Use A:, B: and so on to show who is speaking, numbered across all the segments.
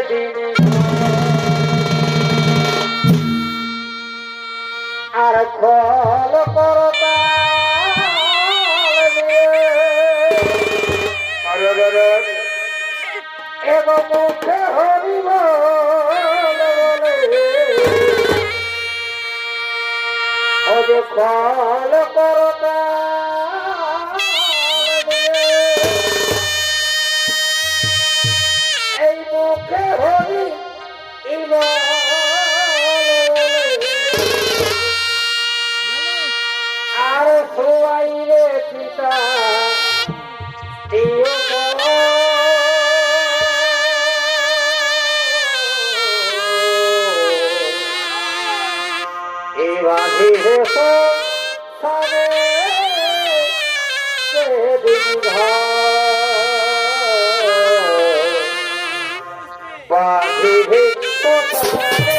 A: দিন আর খল করতা এবং মুখে হরিব ও যে খল করতা এই মুখে হরি আর সোয়াইলে পিতা দিও বাধি হেসো সামনে সেদিন বাধি হেসো সামনে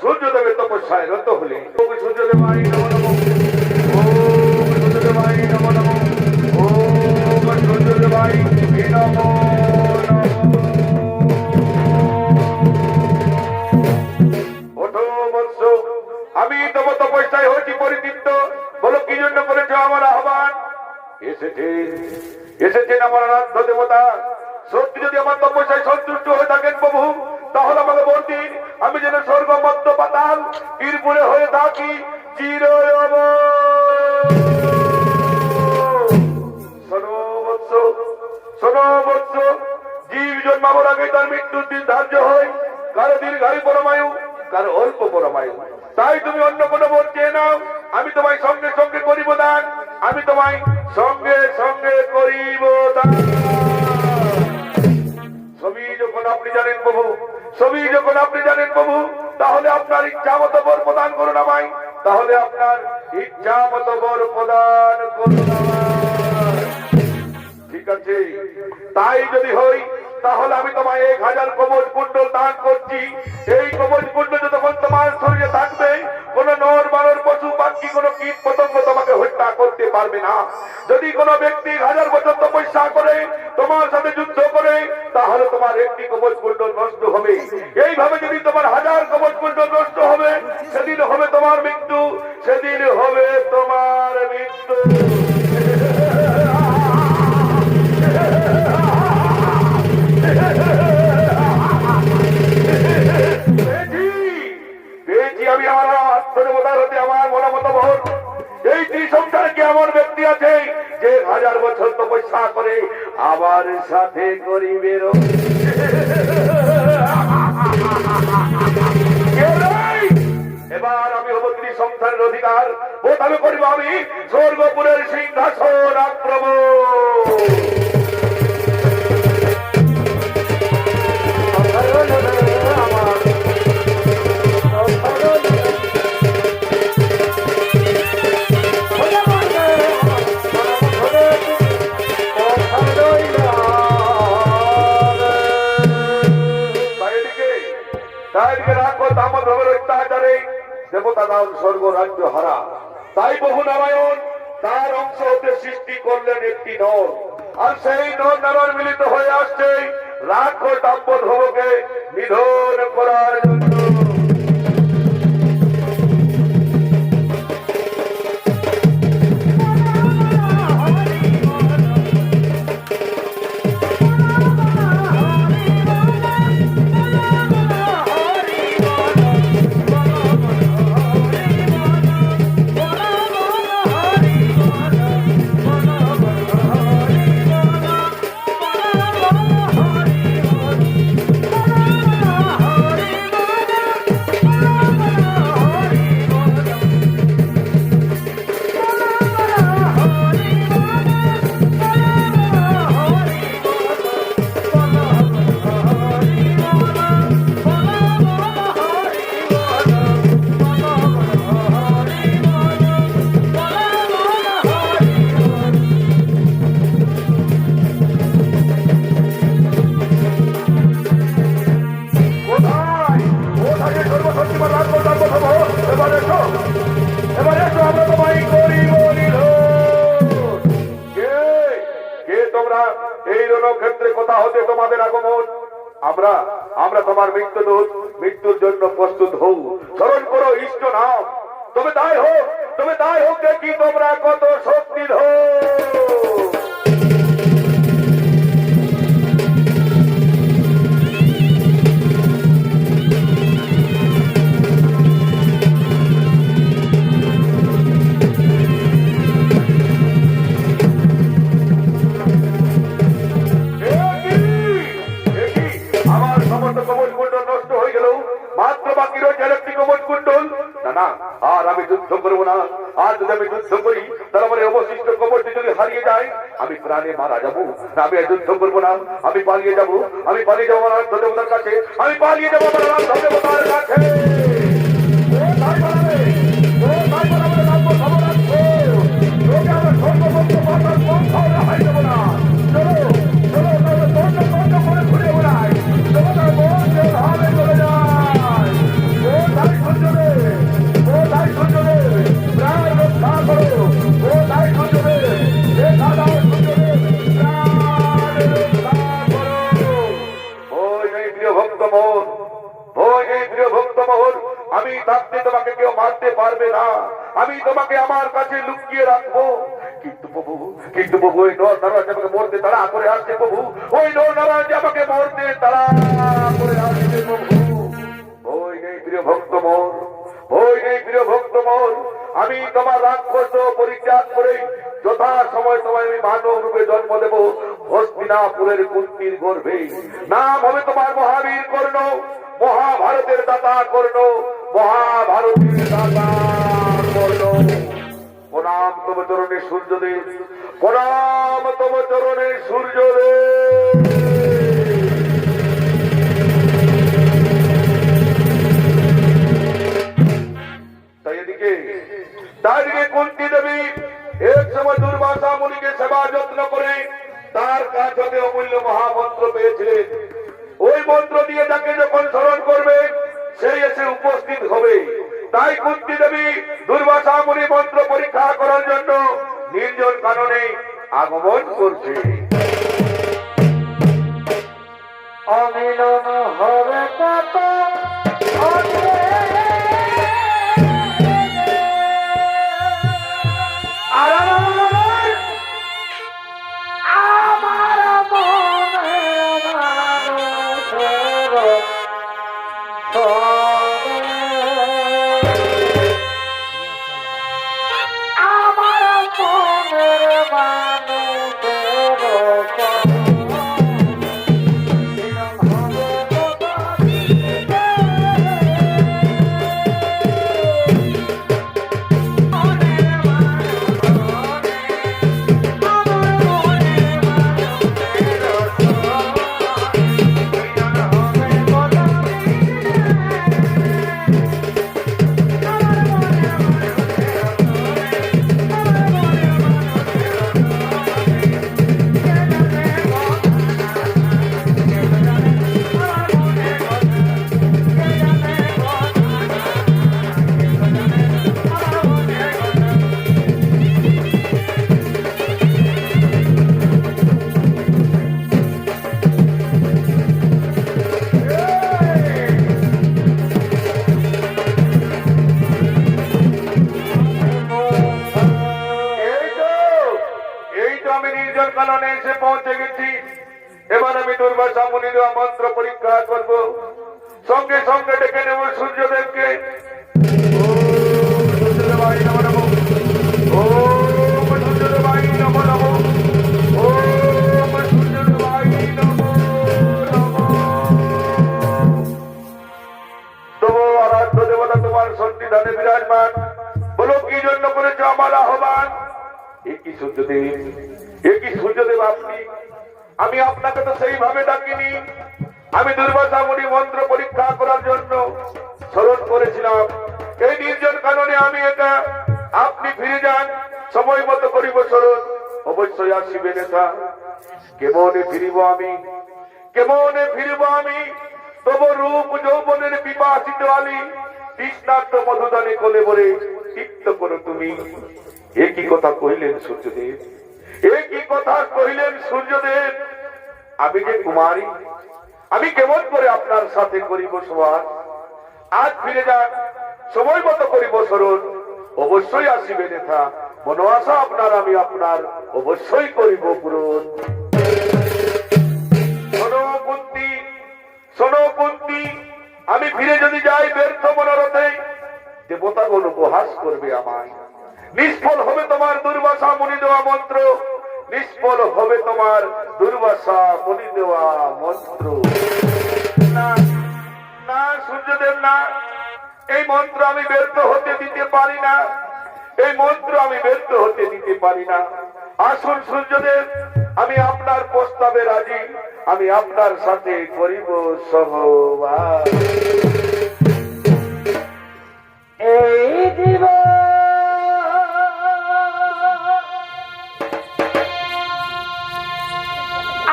A: সূর্যদেবের তপস্যায় রত হলে সূর্যদেবাই নমো নমো ওম সূর্যদেবাই নমো নমো ওম সূর্যদেবাই নমো ওঠো বৎস, আমি তব তপস্যায় হয়েছি পরিতৃপ্ত। বলো কি জন্য করেছ আমার আহ্বান? এসেছেন আমার আরাধ্য দেবতা। সত্যি যদি আমার তপস্যায় সন্তুষ্ট হয়ে থাকেন প্রভু, তাহলে আমাকে বলতেন আমি যেন স্বর্গ মধ্য পাতাল বীরপুরে হয়ে থাকি চির। শোনো বৎস, জীব জন্মাবার আগে তার মৃত্যুর দিন ধার্য হয়। কারো দীর্ঘায়ু পরমায়ু, কারো অল্প পরমায়ু। তাই তুমি অন্য কোনো বর চেয়ে নাও, আমি তোমায় সঙ্গে সঙ্গে করিব দান। আমি তোমায় সঙ্গে সঙ্গে করিব দান। সবই যখন আপনি জানেন প্রভু, সবই যখন আপনি জানেন প্রভু, তাহলে আপনার ইচ্ছা মতো বর প্রদান করুন আমায়। তাহলে আপনার ইচ্ছা মতো বর প্রদান করুন আমায়। ঠিক আছে, তাই যদি হই তাহলে আমি তোমায় 1000 কবচ কুণ্ডল দান করছি। এই কবচ কুণ্ডল যতক্ষণ তোমার শরীরে থাকবে, কোন নর বানর পশু পাখি কোন কীট পতঙ্গ তোমাকে হত্যা করতে পারবে না। যদি কোনো ব্যক্তি 1000 বছর তপস্যা করে তোমার সাথে যুদ্ধ করে, তাহলে তোমার একটি কবচ কুণ্ডল নষ্ট হবে। এইভাবে যদি তোমার 1000 কবচ কুণ্ডল নষ্ট হবে, সেদিন হবে তোমার মৃত্যু, সেদিন হবে তোমার মৃত্যু। আমার সাথে করিবে এবার আমি হব ত্রিসংসারের অধিকার প্রথমে করিব আমি স্বর্গপুরের সিংহাসন আক্রমণ। দেবতা দান স্বর্গ রাজ্য হারা, তাই বহু নারায়ণ তার অংশ হতে সৃষ্টি করলেন একটি নর, আর সেই নর নারায়ণ মিলিত হয়ে আসছে রাক্ষস দাম্পত্যকে নিধন করার জন্য। আমরা তোমার মৃত্যুর জন্য প্রস্তুত হও, স্মরণ করো ইষ্ট নাম, তবে তাই হোক দেখি তোমরা কত শক্তির হো। আর আমি যুদ্ধ করবো না, আর যদি আমি যুদ্ধ করি তাহলে আমার অবশিষ্ট কবরটি যদি হারিয়ে যায় আমি প্রাণে মারা যাবো। আমি যুদ্ধ করবো না, আমি পালিয়ে যাবো আমার দেবতার কাছে, আমি পালিয়ে যাবো আমার দেবতার কাছে। আমি থাকতে তোমাকে কেউ মারতে পারবে না, আমি তোমাকে আমার কাছে লুকিয়ে রাখবো। কিন্তু প্রভু ওই নর নারায়ণ আমাকে মরতে তাড়া করে আসছে, প্রভু ওই নর নারায়ণ আমাকে মরতে তাড়া করে আসছে প্রভু। ওই নেই প্রিয় ভক্ত মোর, আমি তোমার রাক্ষস পরিত্যাগ করে যথা সময় তোমায় আমি মানব রূপে জন্ম দেব হস্তিনাপুরের কুন্তির গর্ভে। নাম হবে তোমার মহাবীর কর্ণ, মহাভারতের দাতা কর্ণ, মহাভারতের দাতা কর্ণ। প্রণাম তব চরণে সূর্যদেব, প্রণাম তব চরণে সূর্যদেব। তাই এদিকে কুন্তী দেবী এক সময় দুর্বাসা মুনিকে সেবা যত্ন করে তার কাছ হতে অমূল্য মহামন্ত্র পেয়েছিলেন। ওই মন্ত্র দিয়ে যাকে যখন স্মরণ করবে সেই এসে উপস্থিত হবে। তাই কুন্তী দেবী দুর্বাসা মুনি মন্ত্র পরীক্ষা করার জন্য নির্জন কাননে আগমন করছে। অমিলন হবে কত আমার মুনি দেওয়া মন্ত্র পরীক্ষা করব। সঙ্গে সঙ্গে ডেকে নেব সূর্যদেবকে। ওম সূর্যদেবায় নমো নমো, ওম সূর্যদেবায় নমো নমো, ওম সূর্যদেবায় নমো নমো। তবু আরাধ্য দেবতা তোমার সন্নিধানে বিরাজমান, বলো কি জন্য করেছো আমার আহ্বান? একই সূর্যদেব, একই সূর্যদেব আপনি? আমি আপনাকে তো সেইভাবে ডাকিনি। আমি দুর্বাসা মুনি মন্ত্র পরীক্ষা করার জন্য স্মরণ করেছিলাম। এই নির্জন কারণে আমি এটা, আপনি ফিরে যান, সময় মতো করিব স্মরণ, অবশ্যই আসিবে নেতা। কেমনে ফিরিব আমি, কেমনে ফিরিব আমি? তবু রূপ যৌবনের বিপাসিত আলী, তৃষ্ণার্ত মধুদানে কোলে বলে তৃপ্ত করো তুমি। একই কথা কহিলেন সূর্যদেব, একই কথা কহিলেন সূর্যদেব। আমি যে কুমারী, আমি কেমন করে আপনার সাথে করিব সবার? আজ ফিরে যান, সময় মতো করিব স্মরণ, অবশ্যই আসিবে নেতা। মনো আশা আপনার আমি আপনার অবশ্যই করিব পূরণ। শোনো কুন্তী, শোনো কুন্তী, আমি ফিরে যদি যাই ব্যর্থ মনোরথে, দেবতাগণ উপহাস করবে আমায়। নিষ্ফল হবে তোমার দুর্বাসা মুনি দেওয়া মন্ত্র, নিষ্ফল হবে তোমার দুর্বাসা মুনি দেওয়া মন্ত্র। না না সূর্যদেব না, এই মন্ত্র আমি ব্যর্থ হতে দিতে পারি না, এই মন্ত্র আমি ব্যর্থ হতে দিতে পারি না। আসুন সূর্যদেব, আমি আপনার প্রস্তাবে রাজি, আমি আপনার সাথে করিব সহবাস।
B: এই জীবন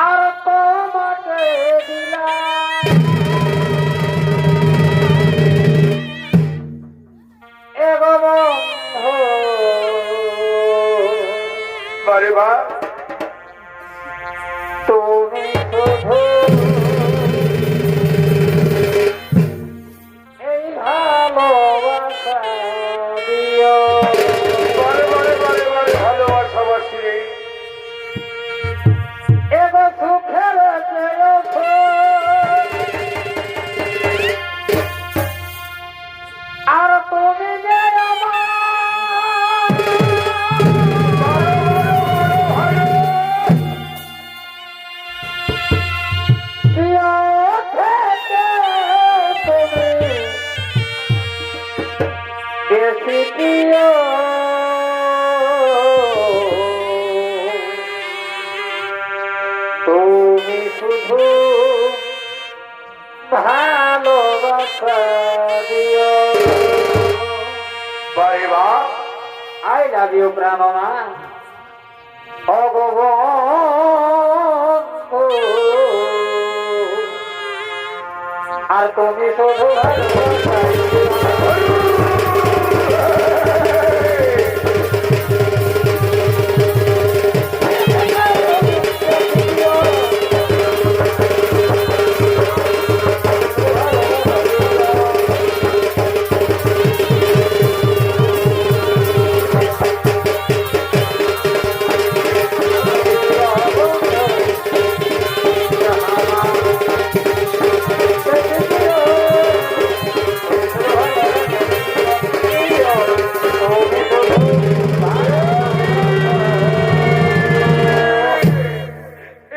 B: আর তোমাকে দিলাম, এগো বন্ধু
A: বারে বা
B: তুমি শুধু এই ভালোবাসা দিও।
A: বারে বারে বারে বারে ভালোবাসাবাসী রে।
B: এগো সুখের চেয়েও আর তুমি যে আমার প্রিয় থেকে তুমি বেশি প্রিয়। তুমি শুধু ভালোবাসা দিও।
A: বারে বা
B: আই লাভ ইউ প্রাণনা অগবন্ধু, আর তুমি শুধু ভালোবাসা দিও।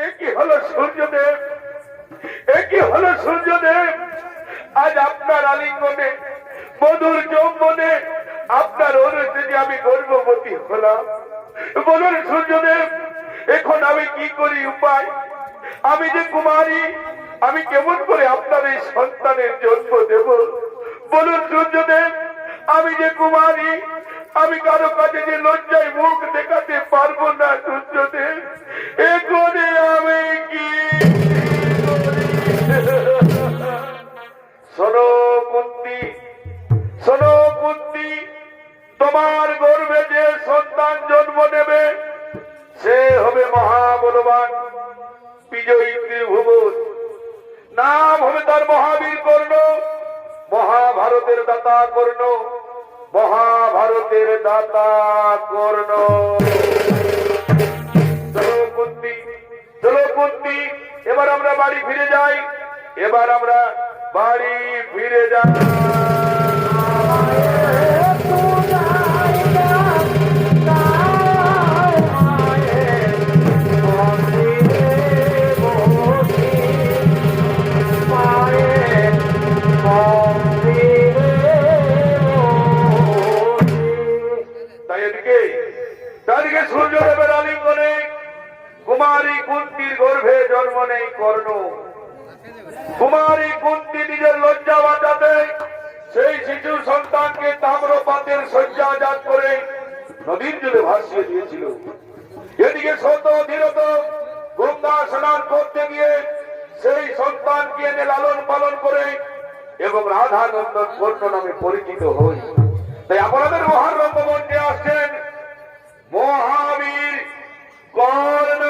A: একই হলো সূর্যদেব, একই হলো সূর্যদেব। আজ আপনার আলিঙ্গনে, মধুর যৌবনে, আপনার অনুযায়ী আমি গর্ভবতী হলাম। বলুন সূর্যদেব, এখন আমি কি করি উপায়? আমি যে কুমারী, আমি কেমন করে আপনার এই সন্তানের জন্ম দেব? বলুন সূর্যদেব, আমি যে কুমারী, আমি কারো কাছে যে লজ্জায় মুখ দেখাতে পারবো না সূর্যদেব। এখানে আমি কি শোনো কুন্তী, শোনো কুন্তী, তোমার গর্ভে যে সন্তান জন্ম নেবে সে হবে মহাবলবান, বিজয়ী ত্রিভুবন। নাম হবে তার মহাবীর কর্ণ, মহাভারতের দাতা কর্ণ, মহাভারতের দাতা কর্ণ। চলো কুন্তী, চলো কুন্তী, এবার আমরা বাড়ি ফিরে যাই। এবার আমরা বাড়ি ফিরে যাই। তাই এদিকে সূর্যদেবের আলিঙ্গনে কুমারী কুন্তির গর্ভে জন্ম নেই কর্ণ। কুমারী কুন্তি নিজের লজ্জা বাঁচাতে সেই শিশু সন্তানকে তাম্রপাতের শয্যাজাত করে নদীর জলে ভাসিয়ে দিয়েছিল। এদিকে শত ধীরত গঙ্গা স্নান করতে গিয়ে সেই সন্তানকে এনে লালন পালন করে এবং রাধানন্দন কর্ণ নামে পরিচিত হই। তাই আপনাদের মহারম্ভ মঞ্চে আসছেন মহাবীর কর্ণ।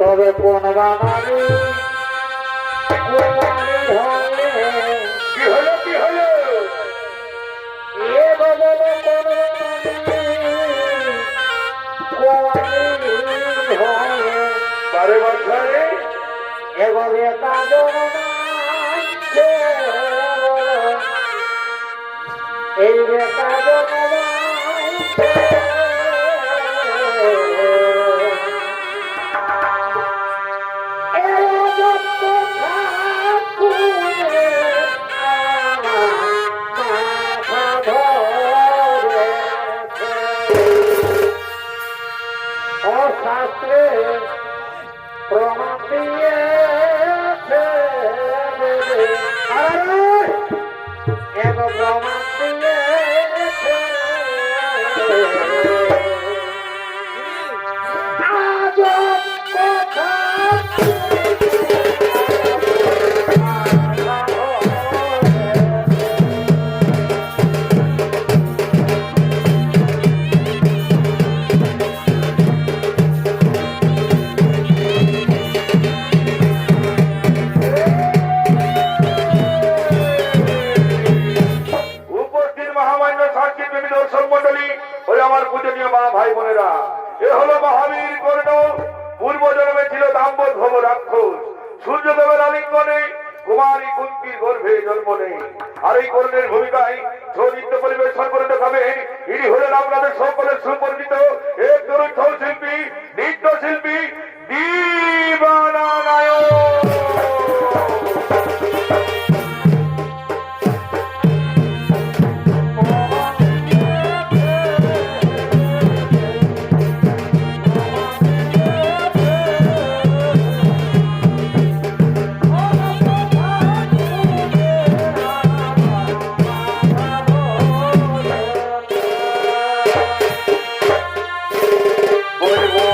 B: তবে কোন বাঙালি
A: কি হলো কি হলো?
B: এ বদল কোন
A: বারে বছরে
B: এভাবে কাজল এই কাজল শাস্ত্রে প্রমাণ দিয়েছে এবং প্রমাণ দিয়েছে আজব কথা
A: ভাই বোনেরা, এ হলো মহাবীর কর্ণ। পূর্ব জন্মে ছিল দাম্বোধ রাক্ষস। সূর্যদেবের আলিঙ্গনে কুমারী কুন্তির গর্ভে জন্ম নেই। আর এই কর্ণের ভূমিকায় নৃত্য পরিবেশন করে দেখাবে ইনি হলেন আপনাদের সকলের সুপরিচিত এক তরুণ শিল্পী, নৃত্যশিল্পী দিবানা নায়ক।
B: বলবো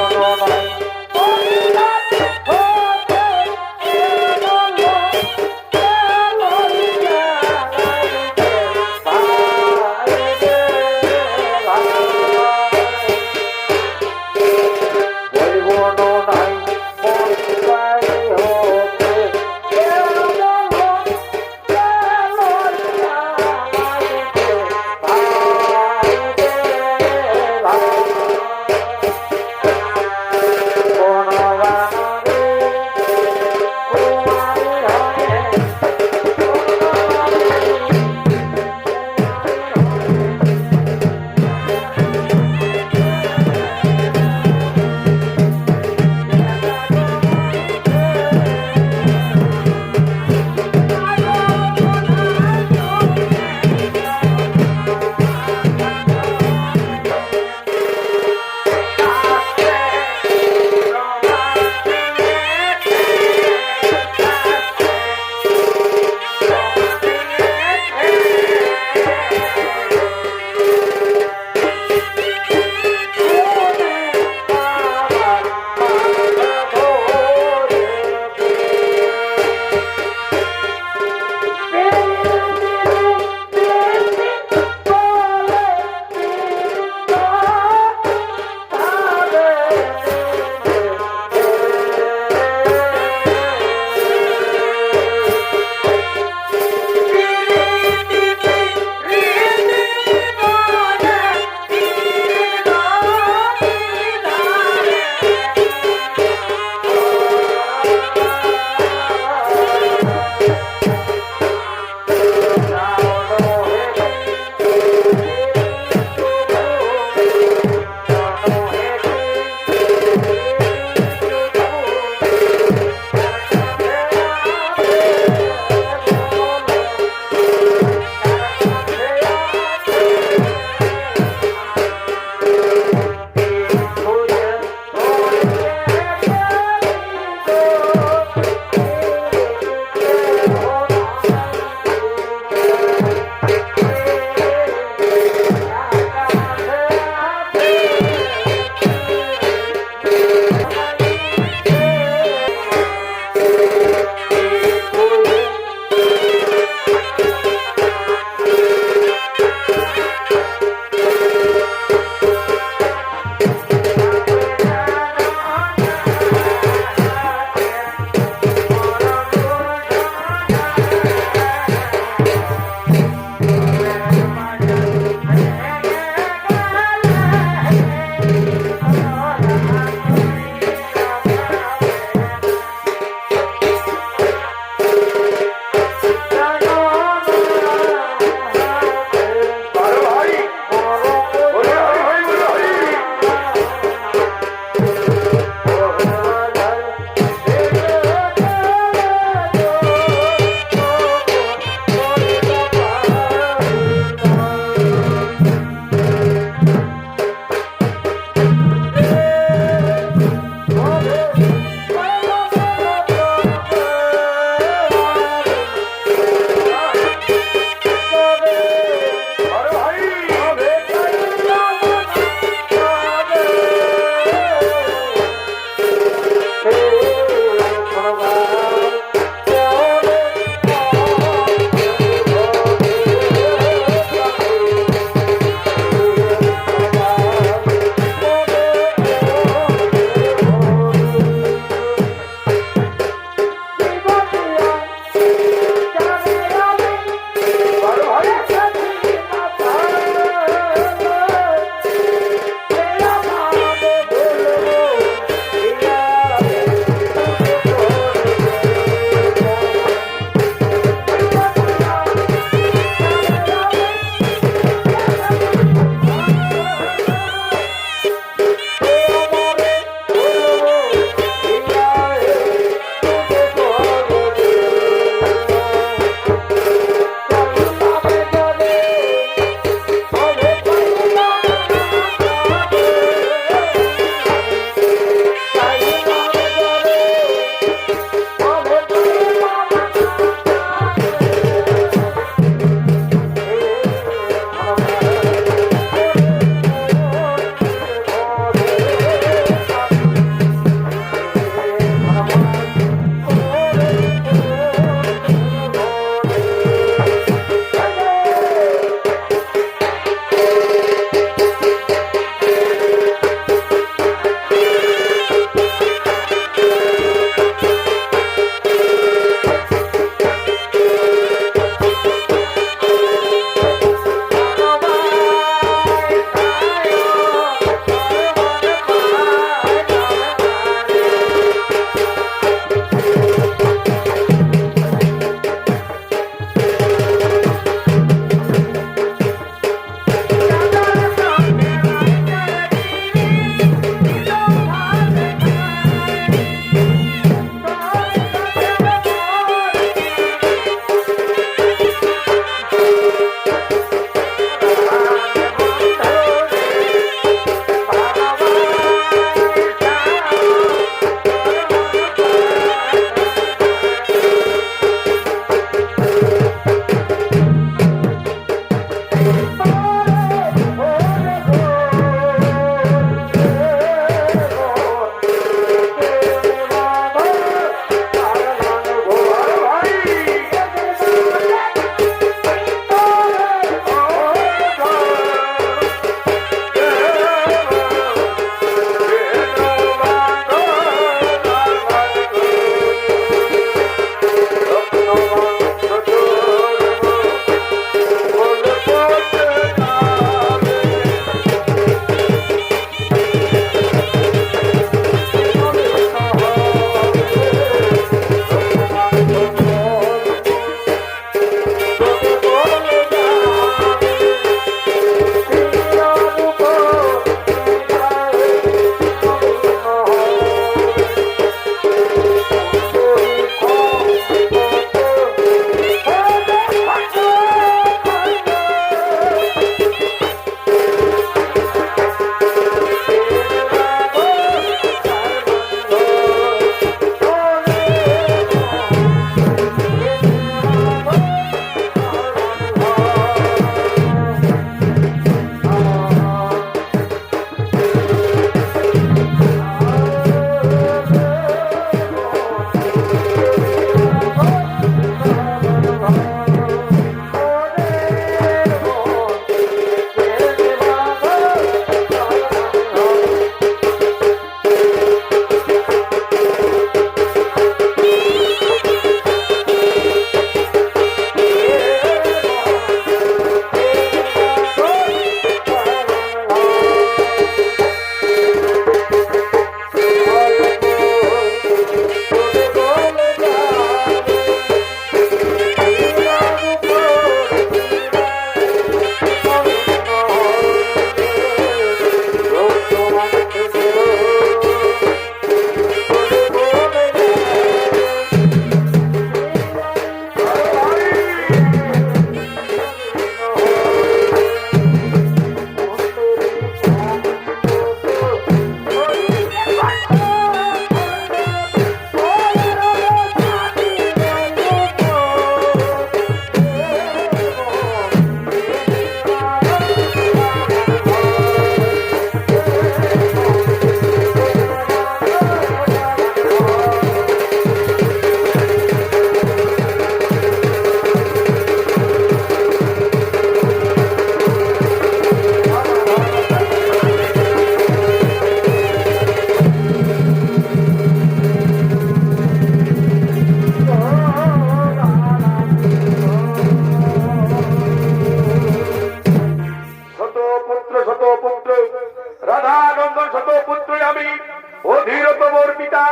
A: পিতা,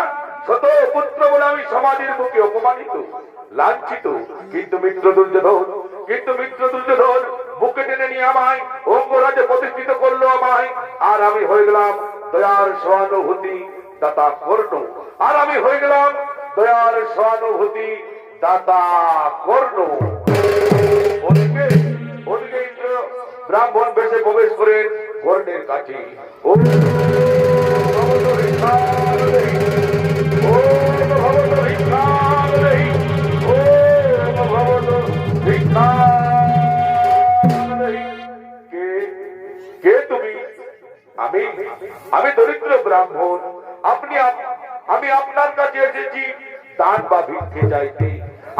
A: শত পুত্র বলে আমি সমাজের বুকে অপমানিত, লাঞ্ছিত। কিন্তু মিত্র দুর্যোধন বুকে টেনে নিয়ে আমায় অঙ্গরাজ্যে প্রতিষ্ঠিত করলো আমায়, আর আমি হয়ে গেলাম দয়ার সহানুভূতি দাতা কর্ণ। আর আমি হয়ে গেলাম দয়ার সহানুভূতি দাতা কর্ণ। ওদিকে ইন্দ্র ব্রাহ্মণ বেশে প্রবেশ করেন কর্ণের কাছে। ও ভগবত ভিক্ষালয়ী, ও ভগবত ভিক্ষালয়ী, ও ভগবত ভিক্ষালয়ী। কে তুমি? আমি দরিদ্র ব্রাহ্মণ। আমি আপনার কাছে এসেছি দান বা ভিক্ষে চাইতে।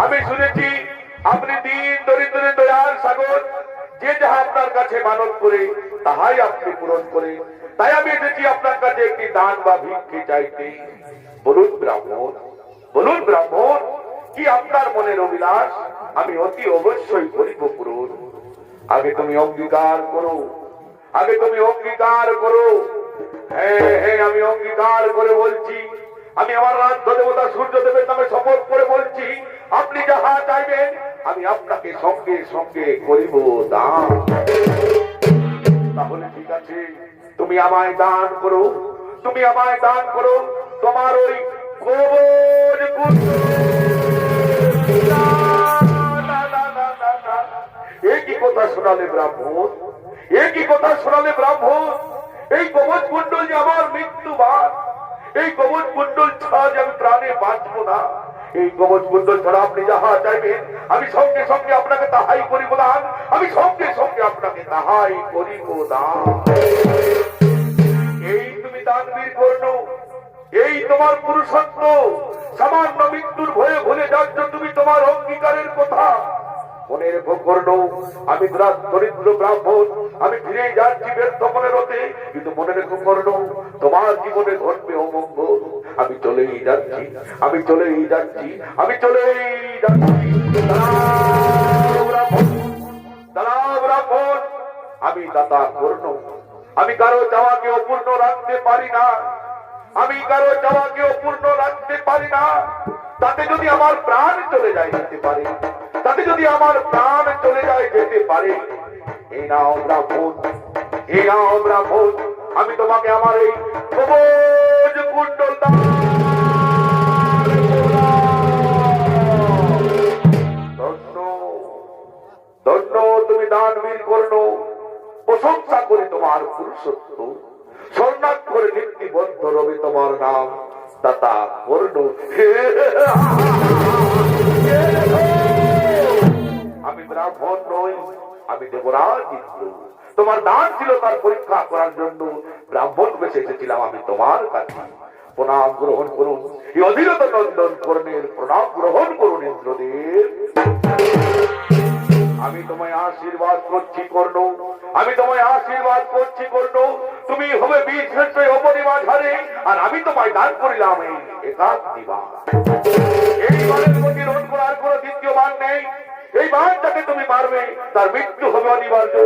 A: আমি শুনেছি আপনি দিন দরিদ্রের দয়ার সাগর, যে যাহা আপনার কাছে মানত করে তাহাই আপনি পূরণ করে। তাই আমি এসেছি আপনার কাছে একটি দান বা ভিক্ষে চাইতে। বলুন ব্রাহ্মণ, কি আপনার মনের অভিলাষ? আমি অতি অবশ্যই করিব পূরণ। আগে তুমি অঙ্গীকার করো। হ্যাঁ, আমি অঙ্গীকার করে বলছি, আমি আমার রাজ্য দেবতা সূর্যদেবের নামে শপথ করে বলছি, আপনি যাহা চাইবেন আমি আপনাকে সঙ্গে সঙ্গে করিব দান। তাহলে ঠিক আছে, তুমি আমায় দান করো। তোমার ওই কবজ এই কি কথা শোনালে ব্রাহ্মণ? এই কবচ কুণ্ডল যে আমার মৃত্যুবান, এই কবচ কুণ্ডল ছাড়া যে আমি প্রাণে বাঁচবো না। এই কবচ কুণ্ডল ছাড়া আপনি যাহা চাইবেন আমি সঙ্গে সঙ্গে আপনাকে তাহাই করিব দান। এই তুমি দানবীর কর্ণ, এই তোমার পুরুষত্ব। সামান্য মৃত্যুর ভয়ে ভুলে যাচ্ছ তুমি তোমার অঙ্গীকারের কথা। মনে রেখো কর্ণ, আমি দরিদ্র ব্রাহ্মণ, আমি ফিরে যাচ্ছি ব্যর্থ মনের হতে। কিন্তু মনে রেখো কর্ণ, তোমার জীবনে ঘটবে অমঙ্গল। আমি চলেই যাচ্ছি। দাঁড়াও ব্রাহ্মণ, আমি দাতা কর্ণ। আমি কারো চাওয়াকে অপূর্ণ রাখতে পারি না। তাতে যদি আমার প্রাণ চলে যায় যেতে পারে। এই নাও ব্রাহ্মণ, আমি তোমাকে আমার এই কবজ কুণ্ডল দান ধন্য। তুমি দানবীর কর্ণ, প্রশংসা করে তোমার পুরুষত্ব। স্বর্ণাক্ষরে লিপিবদ্ধ রবে তোমার নাম দাতা কর্ণ। আমি ব্রাহ্মণ নই, আমি দেবরাজ ইন্দ্র। তোমার দান ছিল তার পরীক্ষা করার জন্য ব্রাহ্মণ বেশে এসেছিলাম আমি তোমার কাছে। প্রণাম গ্রহণ করুন, এই অধীরত নন্দন কর্ণের প্রণাম গ্রহণ করুন ইন্দ্রদেব। আমি তোমায় আশীর্বাদ করছি কর্ণ। তুমি হবে বীর শ্রেষ্ঠ অপরিমা ঝাড়ে, আর আমি তোমায় দান করিলাম এই একাক দিবাস। এই বাণের প্রতি রোধ করার কোন দ্বিতীয় বাণ নেই। এই বাণটাকে তুমি মারবে, তার মৃত্যু হবে অনিবার্য।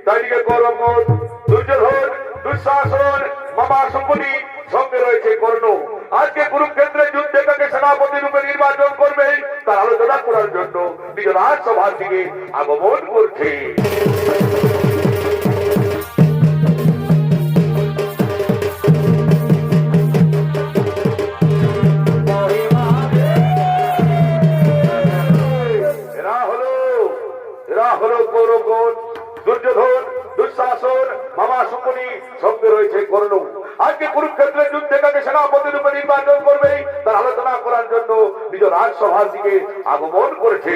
A: তাইদিকে কৌরব, দুর্যোধন, দুঃশাসন, মামা শকুনি, সঙ্গে রয়েছে কর্ণ। আজকে কুরুক্ষেত্রের যুদ্ধে তাকে সেনাপতি রূপে নির্বাচন করবে, তার আলোচনা করার জন্য নিজ রাজসভার দিকে আগমন করছে। এরা হলো কৌরবগণ, দুর্যোধন, দুঃশাসন, মামা শকুনি, সঙ্গে রয়েছে কর্ণ। আজকে কুরুক্ষেত্রের যুদ্ধে তাকে সেনাপতি রূপে নির্বাচন করবে, তার আলোচনা করার জন্য নিজ রাজসভার দিকে আগমন করেছে।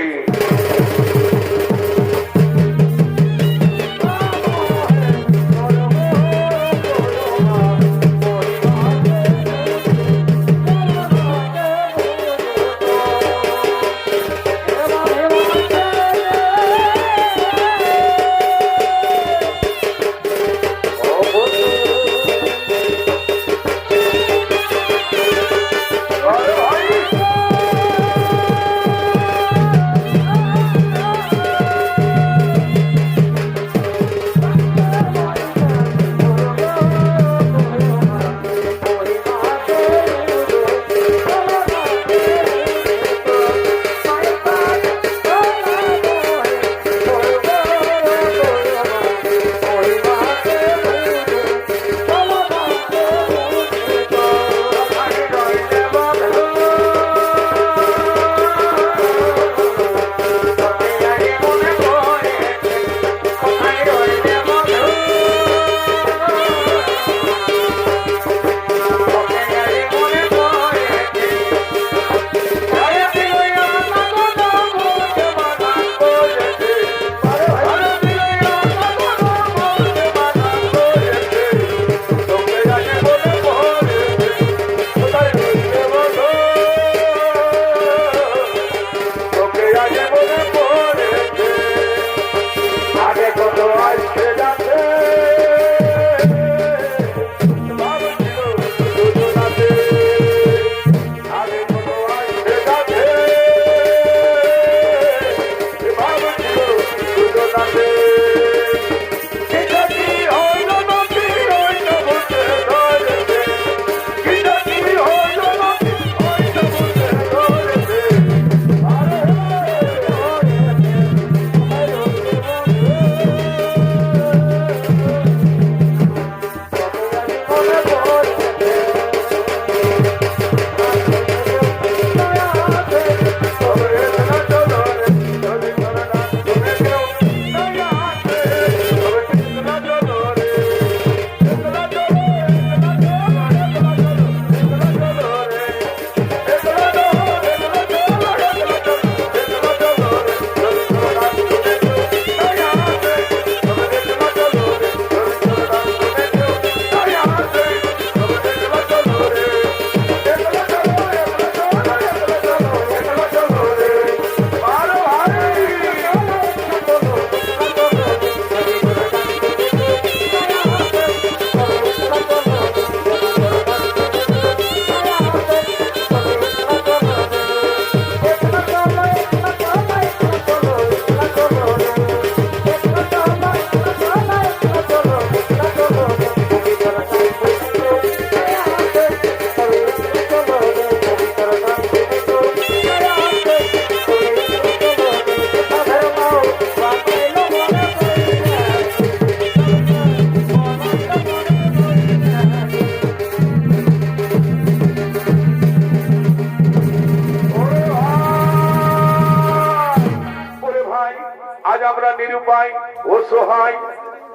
A: অসহায়।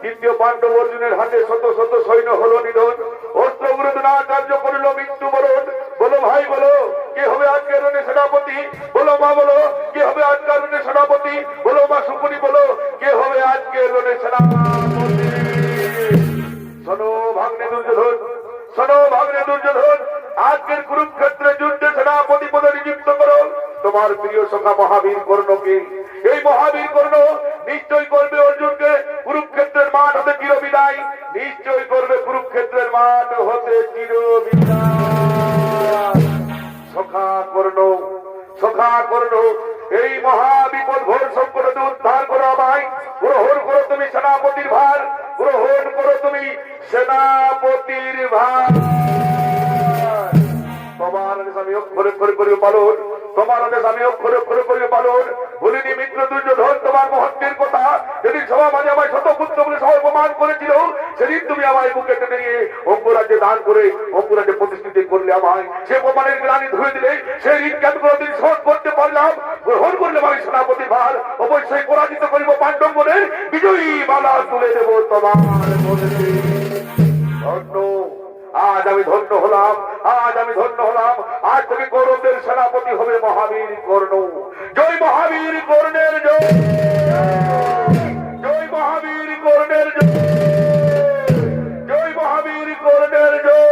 A: তৃতীয় পাণ্ডব অর্জুনের হাতে শত শত সৈন্য হলো নিধন, অস্ত্রগুরু না কার্য করিল মৃত্যুবরণ। বলো ভাই বলো, কে হবে আজকের রণে সেনাপতি? বলো মা বলো, কে হবে আজকের রণে সেনাপতি? বলো মা সুপুরি বলো, কে হবে আজকের রণে সেনাপতি? শোনো ভাগ্নে দুর্যোধন, শোনো ভাগ্নে দুর্যোধন, আজকের কুরুক্ষেত্রে যুদ্ধে সেনাপতি পদে নিযুক্ত করো তোমার প্রিয় সখা মহাবীর কর্ণকে। এই মহাবীর কর্ণ নিশ্চয় করবে অর্জুনকে কুরুক্ষেত্রের মাঠ হতে চির বিদায়, নিশ্চয় করবে কুরুক্ষেত্রের মাঠ হতে চির বিদায়। সখা কর্ণ, সখা কর্ণ, এই মহাবিপদ ঘোর সংকট হতে উদ্ধার করো আমায়। গ্রহণ করো তুমি সেনাপতির ভার, গ্রহণ করো তুমি সেনাপতির ভার। তোমার আদেশ আমি অক্ষরে অক্ষরে করিও পালন, তোমার আদেশ আমি অক্ষরে অক্ষরে করিও পালন। বলিনি মিত্র দুর্যোধন তোমার মহত্বের কথা, যেদিন সভা মাঝে আমায় শত পুত্র বলে সবাই অপমান করেছিল, সেদিন তুমি আমায় বুকে টেনে নিয়ে অঙ্গরাজ্যে দান করে অঙ্গরাজ্যে প্রতিষ্ঠিত করলে আমায়। সে অপমানের গ্লানি ধুয়ে দিলে সেই ঋণ কোনদিন শোধ করতে পারলাম। গ্রহণ করলাম আমি সেনাপতি ভার, অবশ্যই পরাজিত করিব পাণ্ডবগণের, বিজয়ী মালা তুলে দেব তোমার মধ্যে। আজ আমি ধন্য হলাম, আজ আমি ধন্য হলাম। আজ তুমি কৌরবদের সেনাপতি হবে মহাবীর কর্ণ। জয় মহাবীর কর্ণের জয়, জয় মহাবীর কর্ণের জয়, জয় মহাবীর কর্ণের জয়।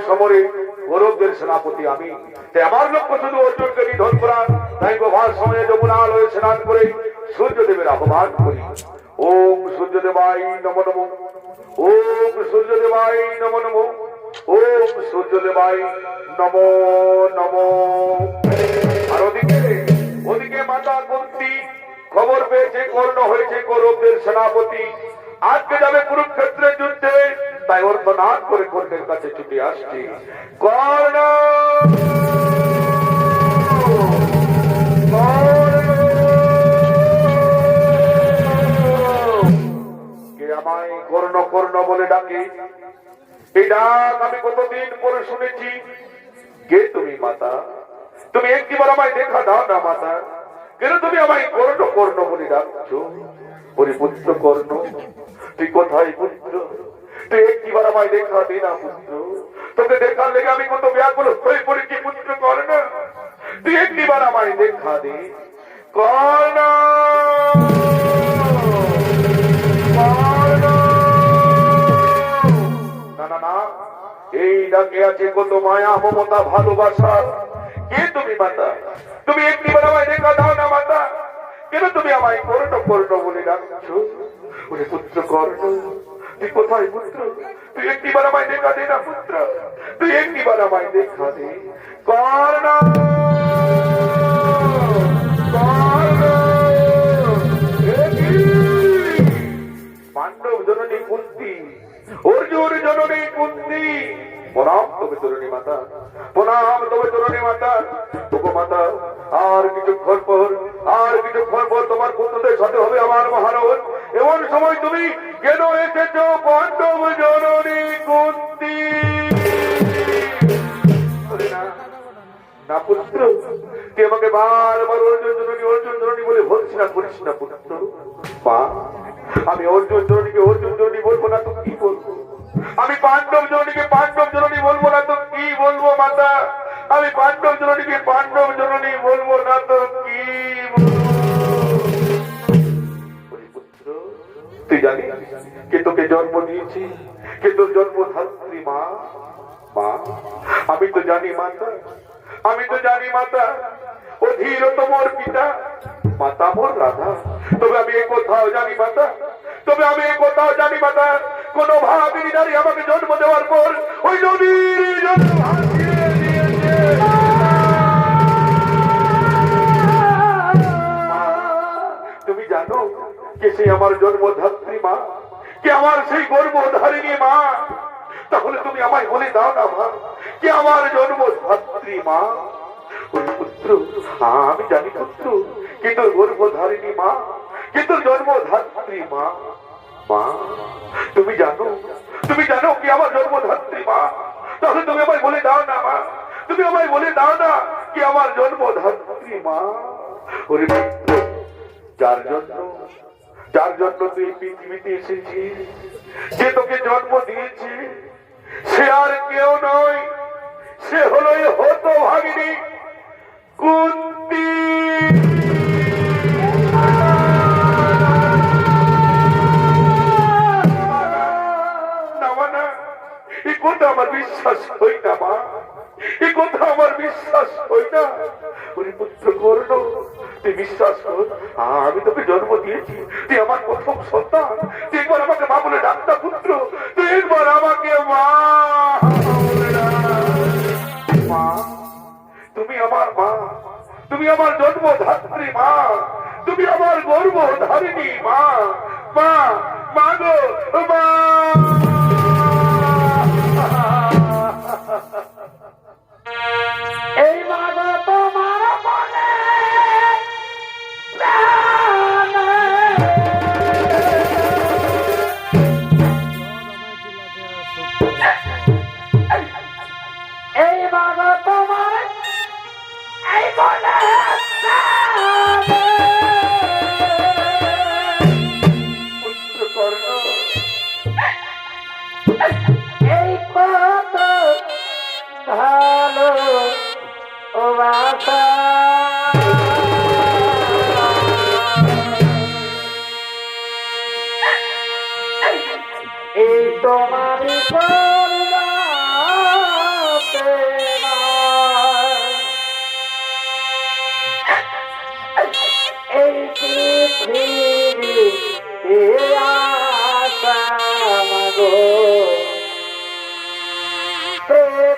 A: সমরে গৌরবদের সেনাপতি আমি, আমার লক্ষ্য শুধু অর্জুনকে নিধন করা। তাই প্রভাত সময়ে যমুনা আলোয় স্নান করে সূর্যদেবের আহ্বান করি। ওম সূর্যদেবাই নমো নমঃ, ওম সূর্যদেবাই নমো নমঃ, ওম সূর্যদেবাই নমো নমঃ। আর ওদিকে ওদিকে মাতা কুন্তি খবর পেয়েছে কর্ণ হয়েছে কৌরবদের সেনাপতি, আজকে যাবে কুরুক্ষেত্রের যুদ্ধে। তাই অর্থনাদ করে কর্ণের কাছে ছুটে আসছি। কর্ণ, কে আমায় কর্ণ কর্ণ বলে ডাকে? এই ডাক আমি কতদিন পরে শুনেছি। কে তুমি মাতা? তুমি একটিবার আমায় দেখা দাও না মাতা। কেন তুমি আমায় কর্ণ কর্ণ বলে ডাকছো? ওরে পুত্র কর্ণ, তুই কোথায় পুত্র? তুই একটিবার আমায় দেখা দে না পুত্র। তোকে দেখার লেগে আমি কত ব্যাকুল হয়ে পড়েছি পুত্র কর্ণ। তুই একটিবার আমায় দেখা দে কর্ণ। না না না, এই ডাকে আছে কত মায়া মমতা ভালোবাসা। কে তুমি মাতা? তুমি একটিবার আমায় দেখা দাও না মাতা। কেন তুমি আমায় কর্ণ কর্ণ বলে ডাকছো? ওরে পুত্র কর্ণ, তুই কোথায় পুত্র? তুই একটিবার আমায় দেখা দে না পুত্র। তুই একটিবার আমায় দেখা দে কর্ণ। পাণ্ডব জননী কুন্তি, অর্জুন জননী কুন্তি, প্রণাম তবে তরুণী মাতা, প্রণাম তবে তরুণী মাতা। তবু মাতা, আর কিছুক্ষণ পর, আর কিছুক্ষণ পর তোমার পুত্রদের সাথে হবে আমার মহারণ। এমন সময় তুমি কেন এসেছ পাণ্ডব জননী কুন্তি? না পুত্র, তুই আমাকে বারবার অর্জুন জননী বলে ভর্ৎসনা করিস না পুত্র। মা, আমি অর্জুন জননী বলবো না তো কি বলবো? আমি পাণ্ডব জননী বলবো না তো কি বলবো মাতা? আমি পাণ্ডব জননী বলবো না তো কি বলবো? পুত্র, তুই জানিস কে তোকে জন্ম দিয়েছি, কে তোর জন্মধাত্রী মা? মা, আমি তো জানি মাতা, আমি তো জানি মাতা। অধীর তো মোর পিতা, মাতা মোর রাধা। তবে আমি এই কোথাও জানি মাতা, তবে আমি এই কোথাও জানি মাতা, কোন ভাবিনী নারী আমাকে জন্ম দেওয়ার পর ওই নদীর জন্য ভাসিয়ে দিয়েছে। তুমি জানো কে সেই আমার জন্মধাত্রী মা, কে আমার সেই গর্ভধারিণী মা? তাহলে তুমি আমায় বলে দাও না মা, কে আমার জন্মধাত্রী মা? ওই পুত্র, আমি জানি পুত্র, কিন্তু গর্ভধারিণী মা, কিন্তু জন্মধাত্রী মা। মা, তুমি জানো কি আমার জন্মধাত্রী মা? তাহলে তুমি আমায় বলে দাও না মা, তুমি আমায় বলে দাও না কি আমার জন্মধাত্রী মা? ওরে পুত্র, যার জন্য তুই পৃথিবীতে এসেছিস, যে তোকে জন্ম দিয়েছে, সে আর কেউ নয়, সে হলো হতভাগিনী কুন্তী। এই কথা আমার বিশ্বাস হই না মা, এই কথা আমার বিশ্বাস হই না। ওরে পুত্র কর্ণ, তুই বিশ্বাস কর, আমি তোকে জন্ম দিয়েছি, তুই আমার প্রথম সন্তান, তুই একবার আমাকে মা বলে ডাক না পুত্র, তুই একবার আমাকে মা বলে ডাক। মা, তুমি আমার মা, তুমি আমার জন্মধাত্রী মা, তুমি আমার গর্ভধারিণী মা। মা, মা গো মা।
B: এই মাগো তোমার মনে এই মাগো তোমার এই মনে
A: পুত্র কর্ণ,
B: এই কত ভালো ও বাসা এই তোমারই করুণাতে এই পৃথিবী আশা মাগো তোমার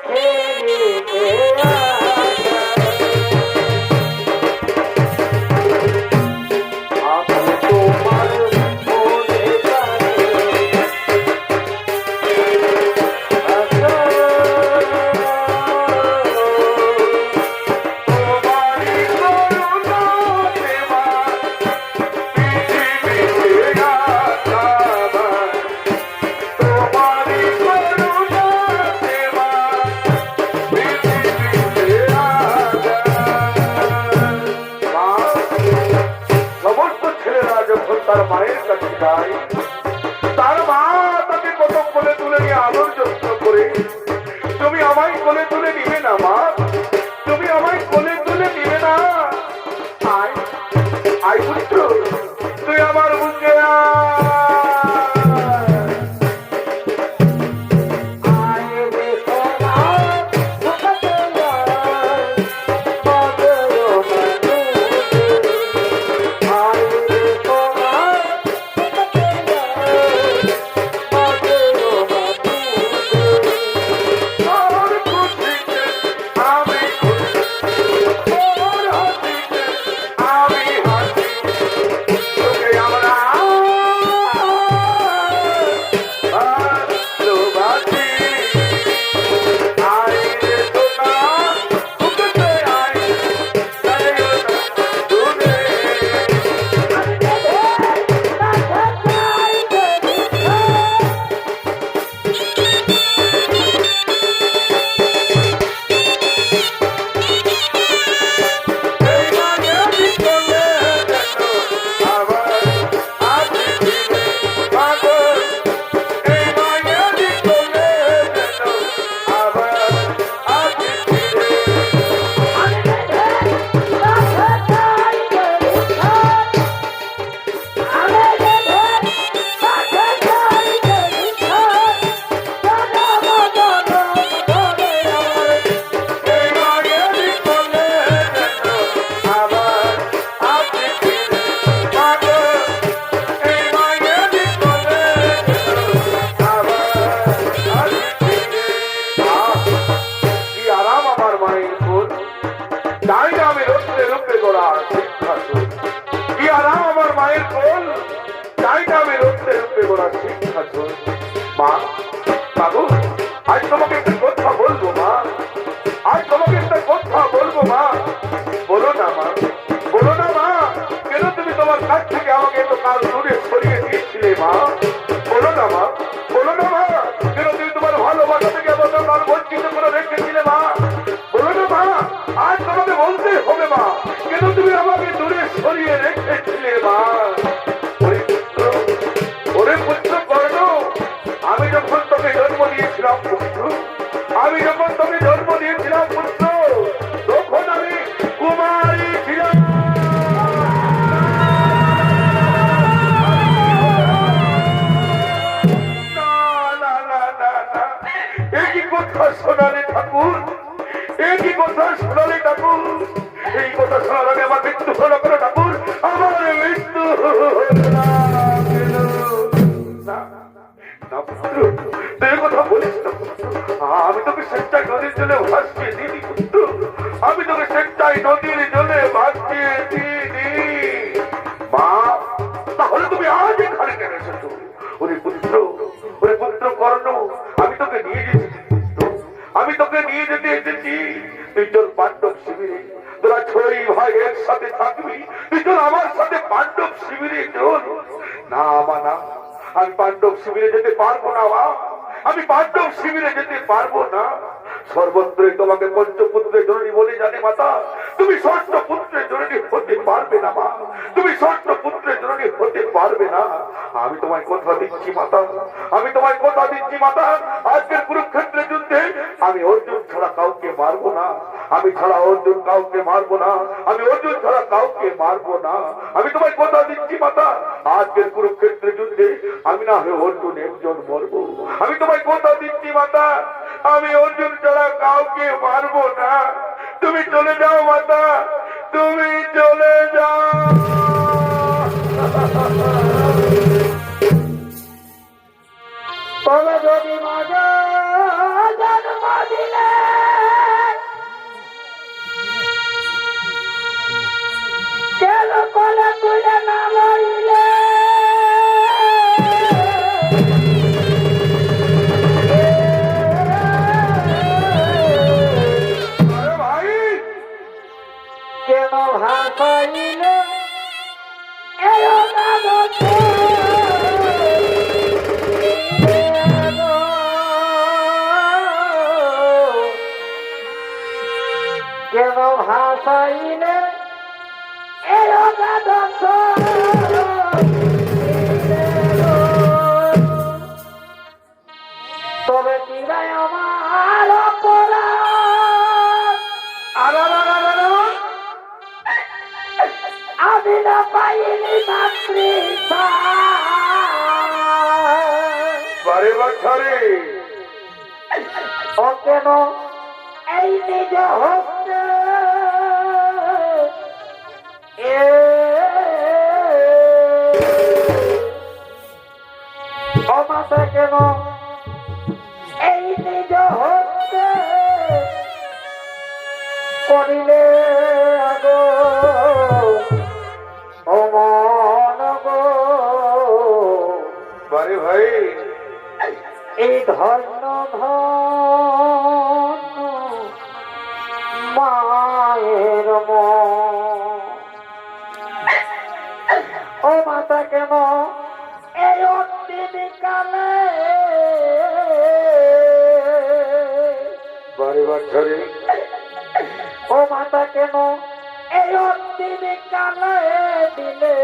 A: সিংহাসন। মা, বাবু, আজ তোমাকে একটা কথা বলবো মা, আজ তোমাকে একটা কথা বলবো মা। বলো না মা, বলো না মা, কেন তুমি তোমার কাছ থেকে আমাকে এত কাল দূরে সরিয়ে দিয়েছিলে মা? বলো না মা, বলো না মা, কেন তুমি তোমার ভালোবাসা থেকে এত কাল বঞ্চিত করে রেখেছিলে মা? বলো না মা, আজ তোমাকে বলতে হবে মা, কেন তুমি আমাকে দূরে সরিয়ে রেখেছিলে মা? ওরে পুত্র, ওরে পুত্র কর্ণ, আমি যখন তোকে জন্ম দিয়েছিলাম পুত্র, আমি যখন তোকে জন্ম দিয়েছিলাম পুত্র, তখন আমি কুমারী ছিলাম। না, না, না, না, না, এ কি কথা শোনালে ঠাকুর, এ কি কথা শোনালে ঠাকুর? এই কথা শোনার আগে আমার মৃত্যু হলো কেন ঠাকুর? আমার মৃত্যু হলো না কেন? না, না পুত্র, তুই এ কথা বলিস না পুত্র। আমি তোকে স্বেচ্ছায় নদীর জলে ভাসিয়ে দিই পুত্র, আমি তোকে স্বেচ্ছায় নদীর জলে ভাসিয়ে দিই। মা, তাহলে তুমি আজ এখানে কেন এসেছো? ওরে পুত্র, ওরে পুত্র কর্ণ, আমি তোকে নিয়ে যেতেছি পুত্র, আমি তোকে নিয়ে যেতে এসেছি। তুই তোর পাণ্ডব শিবিরে, তোরা 6 ভাই একসাথে থাকবি, তুই তোর আমার সাথে পাণ্ডব শিবিরে চল। না মা না, আমি পাণ্ডব শিবিরে যেতে পারবো না মা, আমি পাণ্ডব শিবিরে যেতে পারবো না। সর্বত্রই তোমাকে পঞ্চপুত্রের জননী বলে জানে মাতা, তুমি ষষ্ঠ পুত্রের জননী হতে পারবে না মা, তুমি ষষ্ঠ পুত্রের জননী হতে পারবে না। আমি তোমায় কথা দিচ্ছি মাতা, আমি তোমায় কথা দিচ্ছি মাতা, আজকের কুরুক্ষেত্রের যুদ্ধে আমি অর্জুন ছাড়া কাউকে মারবো না, আমি ছাড়া অর্জুন কাউকে মারবো না, আমি অর্জুন ছাড়া কাউকে মারবো না। আমি তোমায় কথা দিচ্ছি মাতা, আজকের কুরুক্ষেত্রের যুদ্ধে আমি না হয়ে অর্জুন একজন মরবো। আমি তোমায় কথা দিচ্ছি মাতা, আমি অর্জুন ছাড়া কাউকে মারবো না। তুমি চলে যাও মাতা, তুমি চলে যাও।
B: তবে যদি মাঝে জন্ম দিলে কেন কোলে তুলে না লইলে?
A: আরে ভাই,
B: কেন ভাসাইলে কেন ভাসাইলে তবে কিরাই আমার অপরাধ, আমি না পাইনি মাতৃ
A: বারে বছরে
B: ও কেন এই নিজ হস্তে অমাতা কেন এই নিজ হস্তে করিলে আগো অমন গো।
A: বারে ভাই,
B: এই ধন্য ধন্য মায়ের ও মাতা কেন এই অন্তিমকালে
A: বারে বছরে
B: ও মাতা কেন এই অন্তিমকালে দিলে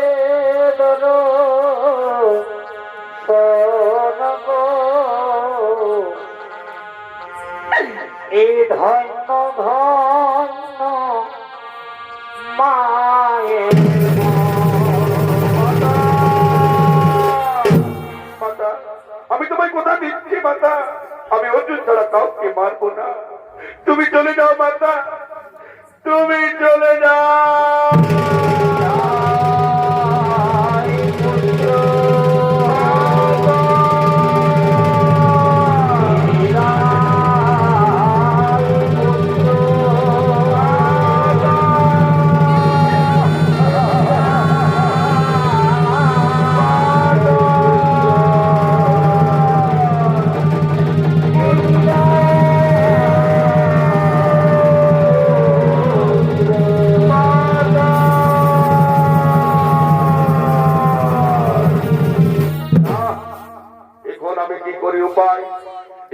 B: ধরো এই ধন্য ধন্য মায়ের
A: মাতা, আমি তোমায় কথা দিচ্ছি মাতা, আমি অর্জুন ছাড়া কাউকে মারবো না। তুমি চলে যাও মাতা, তুমি চলে যাও।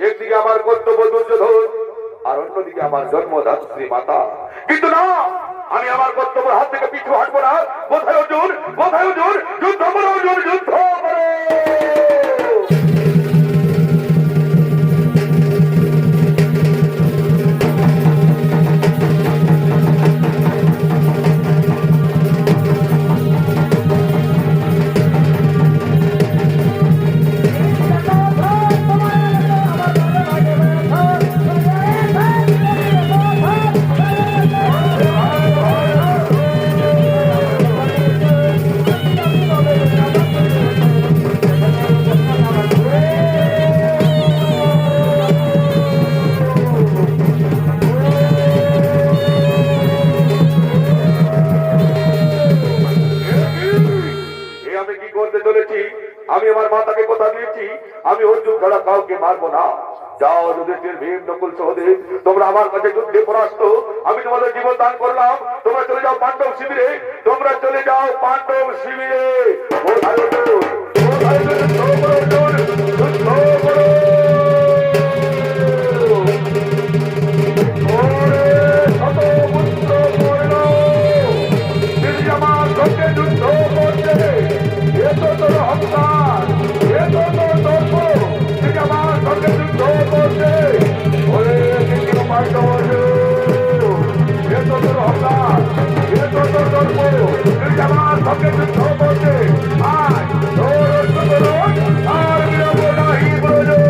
A: একদিকে আমার কর্তব্য দুর্যোধন, আর অন্যদিকে আমার জন্মদাত্রী মাতা। কিন্তু না, আমি আমার কর্তব্যের হাত থেকে পিছু হাঁটবো না। কোথায় অর্জুন, কোথায় অর্জুন? যুদ্ধ করো অর্জুন, যুদ্ধ করো। আমি আমার মাতাকে কথা দিয়েছি, আমি অর্জুন ছাড়া কাউকে মারবো না। যাও যুধিষ্ঠির, ভীম, নকুল, সহদেব, তোমরা আমার কাছে যুদ্ধে পরাস্ত, আমি তোমাদের জীবন দান করলাম। তোমরা চলে যাও পাণ্ডব শিবিরে, তোমরা চলে যাও পাণ্ডব শিবিরে। কোথায় অর্জুন? কোথায় অর্জুন? যুদ্ধ করো অর্জুন, যুদ্ধ করো। ওরে শতপুত্র কর্ণ, তিনি আমার সঙ্গে যুদ্ধ করছে। এত তোর হত্যার, এত তোর দর্প, তিনি আমার সঙ্গে যুদ্ধ করছে। ওরে কৃষ্ণ পাণ্ডব, এত তোর হত্যার, এত তোর দর্প, তিনি আমার সঙ্গে যুদ্ধ করছে। আয় তোর করো, আর বিরোধ নাহি প্রয়োজন।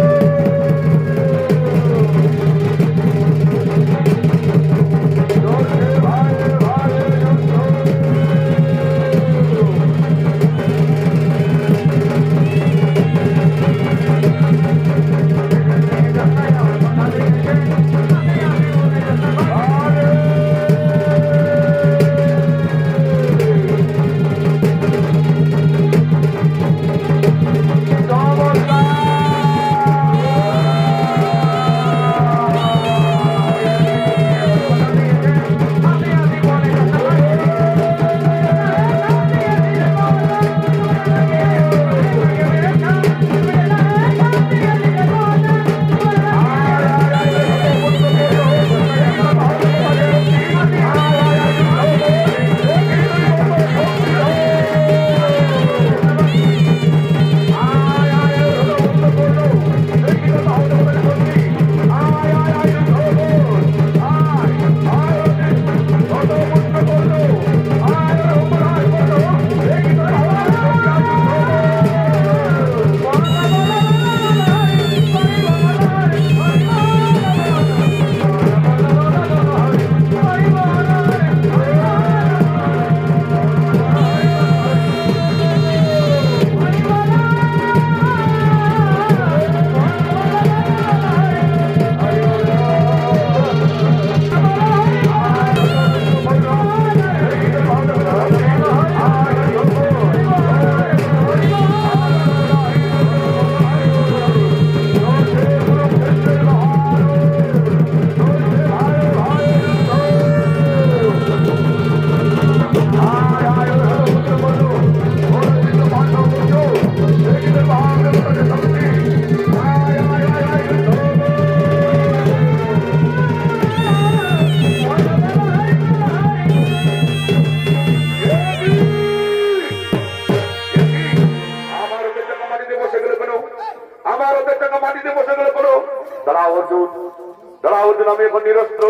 A: আমি এখন নিরস্ত্র,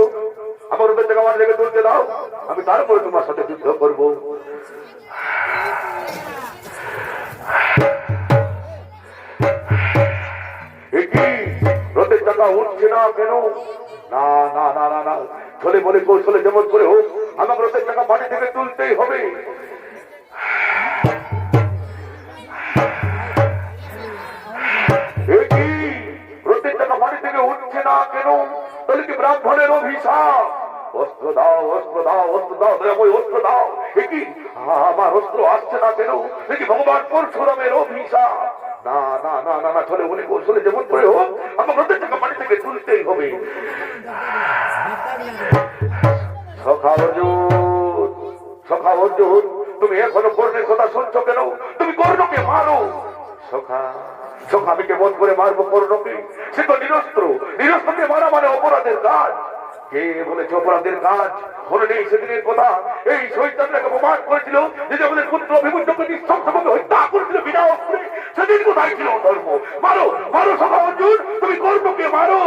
A: আমার ওদের থেকে আমার লেগে তুলতে দাও, আমি তারপরে তোমার সাথে যুদ্ধ করবো। রথের চাকা উঠছে না কেন? না না না না না, ছলে বলে কৌশলে যেমন করে হোক আমার রথের চাকা মাটি থেকে তুলতেই হবে। রথের চাকা মাটি থেকে উঠছে না কেন? তাহলে কি ব্রাহ্মণের অভিশাপ? অস্ত্র দাও, অস্ত্র দাও, অস্ত্র দাও, দয়াময় অস্ত্র দাও। কি আমার অস্ত্র আসছে না কেন? নাকি ভগবান পরশুরামের অভিশাপ? না না না না না, ছলে বলে কৌশলে যেমন করে হোক আমার রথের চাকা মাটি থেকে তুলতেই হবে। সখা অর্জুন, সখা অর্জুন, তুমি এখনো কর্ণের কথা শুনছো কেন? তুমি কর্ণকে মারো। সখা, সখা, আমি কেমন করে মারবো কর্ণকে? সে তো নিরস্ত্র, নিরস্ত্রকে মারা মানে অপরাধের কাজ। কে বলেছে অপরাধের কাজ? মনে নেই সেদিনের কথা? এই শহীদকে অপমান করেছিল, যে আমাদের পুত্র অভিমন্যুকে নিঃশংসভাবে হত্যা করেছিল বিনা অস্ত্রে। সেদিন কোথায় ছিল ধর্ম? মারো মারো সভা অর্জুন, তুমি কর্ণকে মারো।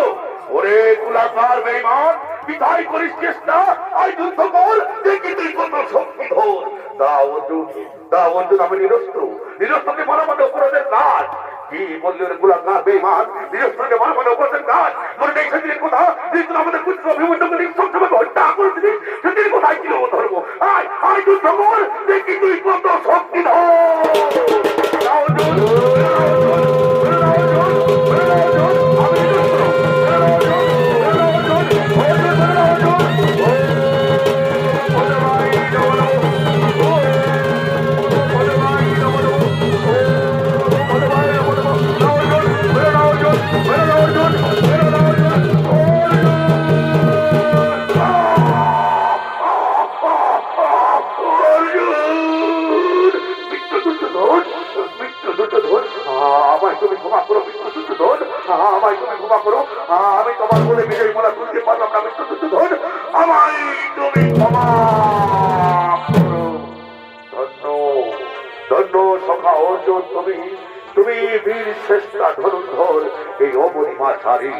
A: ওরে কুলাকার বেঈমান, বিদায় করিস চেষ্টা, আই যুদ্ধ কর, দেখি তুই কত শক্তি ধর। দাও অর্জুন, দাও অর্জুন, আমি নিরস্ত্র, নিরস্ত্রকে মারা মানে অপরাধের কাজ। কি বললি ওরে কুলাকার বেঈমান, নিরস্ত্রকে মারা মানে অপরাধের কাজ? মনে নেই সেদিনের কথা? যেদিন আমাদের পুত্র অভিমন্যুকে নিঃশংসভাবে হত্যা করেছিলি, সেদিন কোথায় ছিল ধর্ম? আয় আই যুদ্ধ কর, দেখি তুই কত শক্তি ধর। দাও অর্জুন, আমি তোমার বলে বিজয় মালা তুলতে পারলাম না, মৃত্যু দুর্যোধন, আমায় তুমি ক্ষমা করো। ধন্য ধন্য সখা অর্জুন, তুমি তুমি বীর শ্রেষ্ঠা ধনুর্ধর, এই অবনিমাচারী।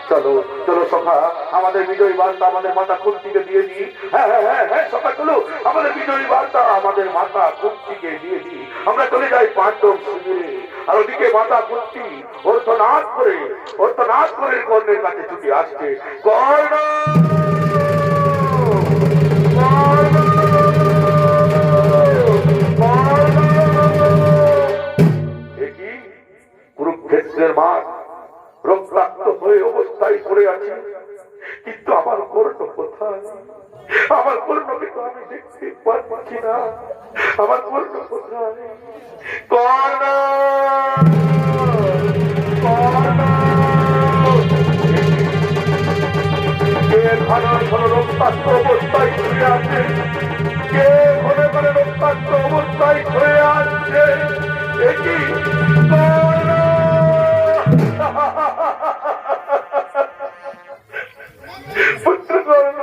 A: চলো চলো সখা, আমাদের বিজয়ী বার্তা আমাদের মাতা কুন্তিকে দিয়ে দিই। হ্যাঁ হ্যাঁ হ্যাঁ হ্যাঁ সখা, চলো আমাদের বিজয়ী বার্তা আমাদের মাতা কুন্তিকে দিয়ে দিই। আমরা চলে যাই পাণ্ডব শিবিরে। আর ওদিকে মাতা কুন্তি অর্থনাদ করে কর্ণের কাছে ছুটে আসছে। কর্ণ, কুরুক্ষেত্রের মাঠ রক্তাক্ত হয়ে অবস্থায় পড়ে আছে, কিন্তু আমার কর্ণ কোথায়? আমার কর্ণকে তো আমি দেখতে পাচ্ছি না। আমার কর্ণ কোথায়? কর্ণ, কর্ণ, কে ঘন ঘন রক্তাক্ত অবস্থায় শুয়ে আছে? কে ঘন ঘন রক্তাক্ত অবস্থায় শুয়ে আছে? একই কর্ণ, পুত্র কর্ণ,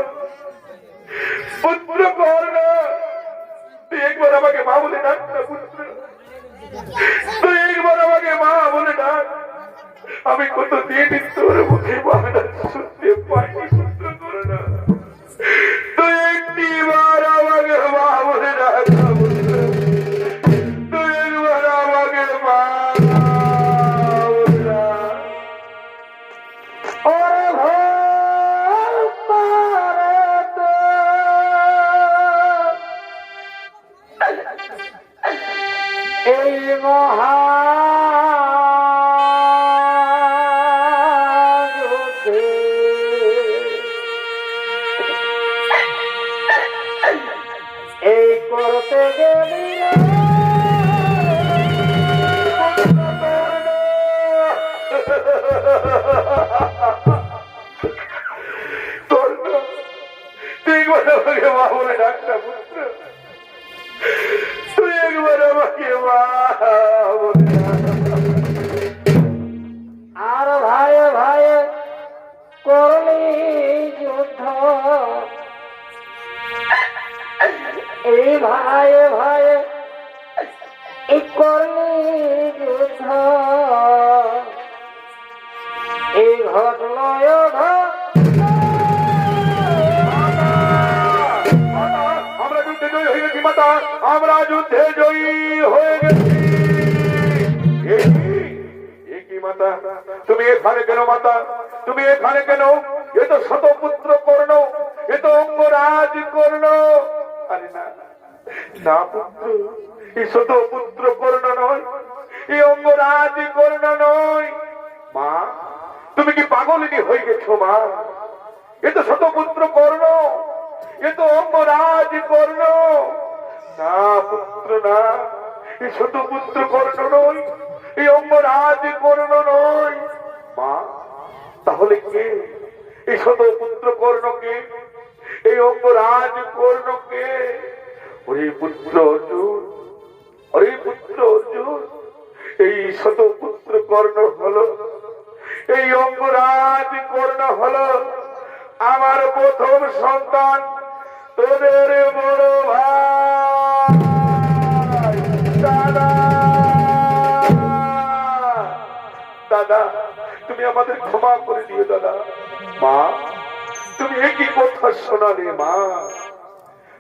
A: পুত্র কর্ণ, তুই একবার আমাকে মা বলে ডাক না পুত্র, তুই একবার আমাকে মা বলে ডাক। আমি কত দিয়ে দিন তোর মুখে মানা শুনতে পাইনি পুত্র কর্ণ, তুই একটিবার আমাকে মা বলে ডাক না পুত্র, তুই একবার আমাকে মা বলে ডাক।
B: ওরে ভারত, এই মহাযুদ্ধে এই করতে গেলি
A: কর্ণ, তুই একবার আমাকে মা বলে ডাক না পুত্র, তুই একবার আমাকে মা বলে ডাক।
B: আর ভাইয়ে ভাইয়ে করলি যুদ্ধ, এই ভাইয়ে ভাইয়ে এই করলি যুদ্ধ, এই ঘটল
A: আমরা যুদ্ধে জয়ী হয়ে গেছি মাতা, আমরা যুদ্ধে জয়ী হয়ে গেছি। কি মাতা, তুমি এখানে কেন মাতা? তুমি এখানে কেন? এ তো শতপুত্র কর্ণ, এ তো অঙ্গরাজ কর্ণ। আরে না না পুত্র, এই শতপুত্র কর্ণ নয়, এই অঙ্গরাজ কর্ণ নয়। মা, তুমি কি পাগলিনী হয়ে গেছো মা? এ তো শতপুত্র কর্ণ, এ তো অঙ্গরাজ কর্ণ। না পুত্র না, এই শতপুত্র কর্ণ নয়, এই অঙ্গরাজ কর্ণ নয়। মা, তাহলে কে? এই শতপুত্র কর্ণকে, এই অঙ্গরাজ কর্ণকে? ওরে পুত্র অর্জুন, ওরে পুত্র অর্জুন, এই শতপুত্র কর্ণ হলো এই অঙ্গরাজ করুণা হলো আমার প্রথম সন্তান, তোদের বড় ভাই দাদা। দাদা, তুমি আমাদের ক্ষমা করে দিও দাদা। মা, তুমি একই কথা শোনালে মা,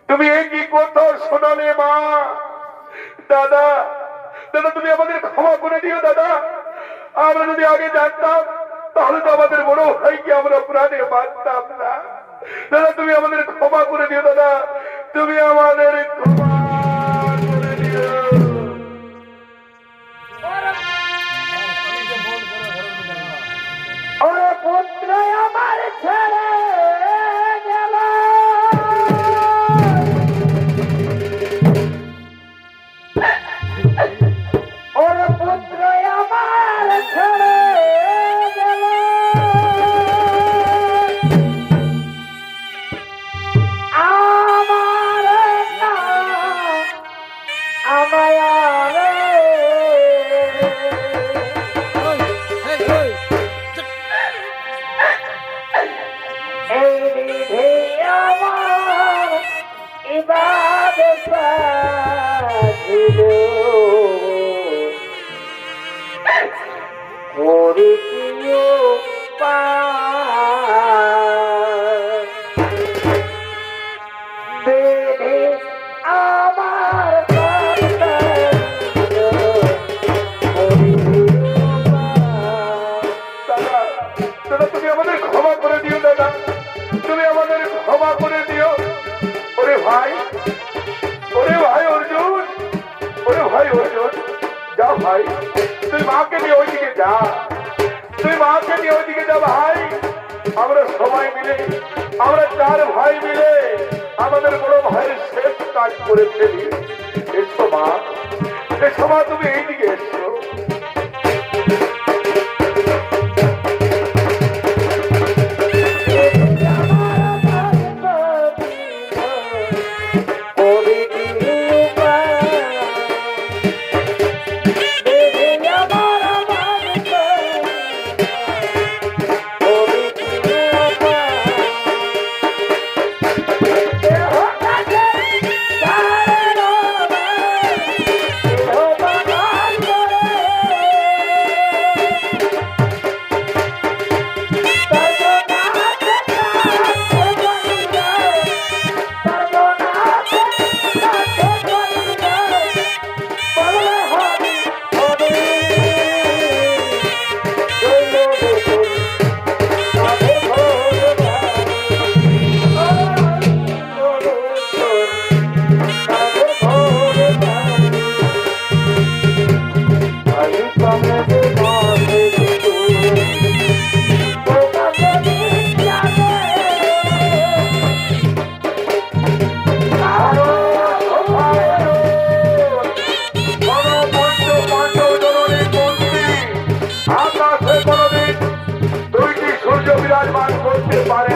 A: তুমি একই কথা শোনালে মা। দাদা, দাদা তুমি আমাদের ক্ষমা করে দিও দাদা। আমরা যদি আগে জানতাম তাহলে তো আমাদের বড় ভাইকে আমরা প্রাণে বাঁচতাম না। দাদা তুমি আমাদের ক্ষমা করে দিও দাদা, তুমি আমাদের ক্ষমা করে দিও।
B: ওরে পুত্র আমার ছেড়ে গেল, ওরে পুত্র আমার ছেড়ে গেল, আমার না আমায় এই বিধি আমার ইবাদত সাজিল, করিও বিধি আমার
A: দাদা, দাদা তুমি আমাদের ক্ষমা করে দিও দাদা, তুমি আমাদের ক্ষমা করে দিও। ওরে ভাই, ওরে ভাই অর্জুন, ওরে ভাই অর্জুন, যা ভাই তুই মাকে নিয়ে ওইদিকে যা, তুই মাকে নিয়ে ওইদিকে যা ভাই। আমরা সবাই মিলে, আমরা 4 ভাই মিলে আমাদের বড় ভাইয়ের শেষ কাজ করে ফেলি। এসো মা, এসো মা, তুমি এইদিকে এসো। আকাশে কোনদিন 2টি সূর্য বিরাজমান করতে পারে